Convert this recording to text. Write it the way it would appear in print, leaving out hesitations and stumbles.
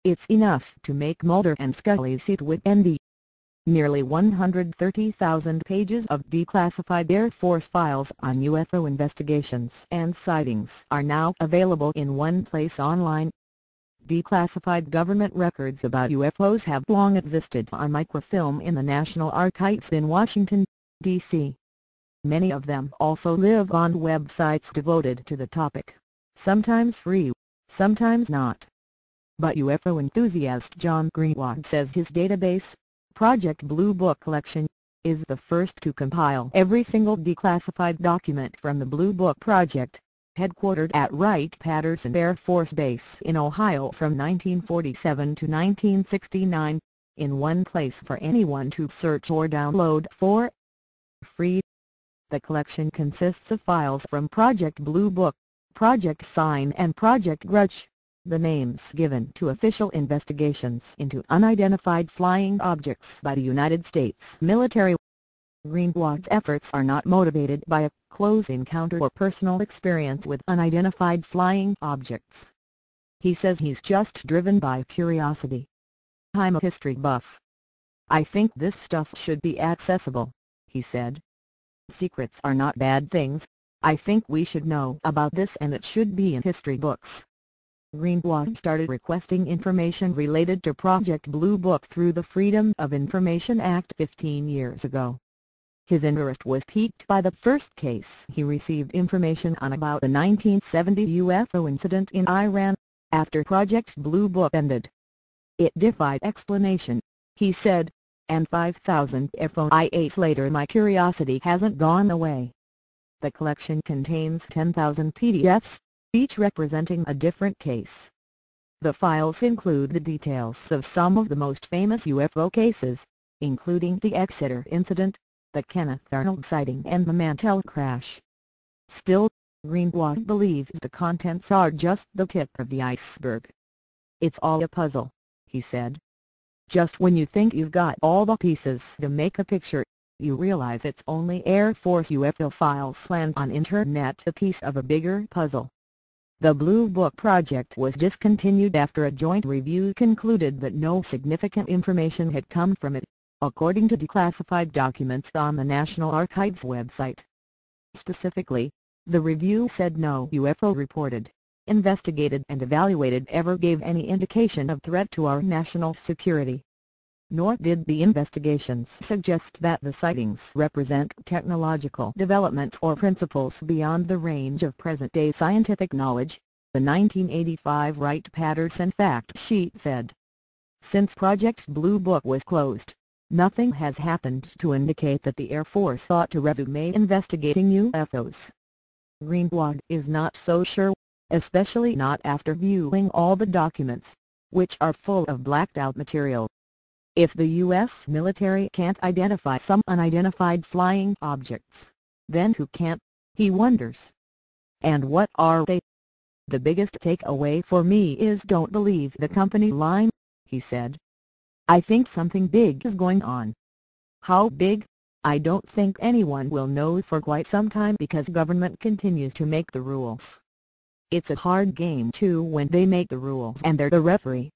It's enough to make Mulder and Scully seethe with envy. Nearly 130,000 pages of declassified Air Force files on UFO investigations and sightings are now available in one place online. Declassified government records about UFOs have long existed on microfilm in the National Archives in Washington, D.C. Many of them also live on websites devoted to the topic, sometimes free, sometimes not. But UFO enthusiast John Greenewald says his database, Project Blue Book Collection, is the first to compile every single declassified document from the Blue Book Project, headquartered at Wright-Patterson Air Force Base in Ohio from 1947 to 1969, in one place for anyone to search or download for free. The collection consists of files from Project Blue Book, Project Sign and Project Grudge, the names given to official investigations into unidentified flying objects by the United States military. Greenewald's efforts are not motivated by a close encounter or personal experience with unidentified flying objects. He says he's just driven by curiosity. "I'm a history buff. I think this stuff should be accessible," he said. "Secrets are not bad things. I think we should know about this and it should be in history books." Greenewald started requesting information related to Project Blue Book through the Freedom of Information Act 15 years ago. His interest was piqued by the first case he received information on about the 1970 UFO incident in Iran, after Project Blue Book ended. "It defied explanation," he said, "and 5,000 FOIAs later my curiosity hasn't gone away." The collection contains 10,000 PDFs, each representing a different case. The files include the details of some of the most famous UFO cases, including the Exeter incident, the Kenneth Arnold sighting and the Mantell crash. Still, Greenewald believes the contents are just the tip of the iceberg. "It's all a puzzle," he said. "Just when you think you've got all the pieces to make a picture, you realize it's only Air Force UFO files and on internet a piece of a bigger puzzle." The Blue Book Project was discontinued after a joint review concluded that no significant information had come from it, according to declassified documents on the National Archives website. Specifically, the review said no UFO reported, investigated and evaluated ever gave any indication of threat to our national security. Nor did the investigations suggest that the sightings represent technological developments or principles beyond the range of present-day scientific knowledge, the 1985 Wright-Patterson fact sheet said. Since Project Blue Book was closed, nothing has happened to indicate that the Air Force ought to resume investigating UFOs. Greenewald is not so sure, especially not after viewing all the documents, which are full of blacked-out material. If the U.S. military can't identify some unidentified flying objects, then who can't, he wonders. And what are they? "The biggest takeaway for me is don't believe the company line," he said. "I think something big is going on. How big? I don't think anyone will know for quite some time because government continues to make the rules. It's a hard game too when they make the rules and they're the referee.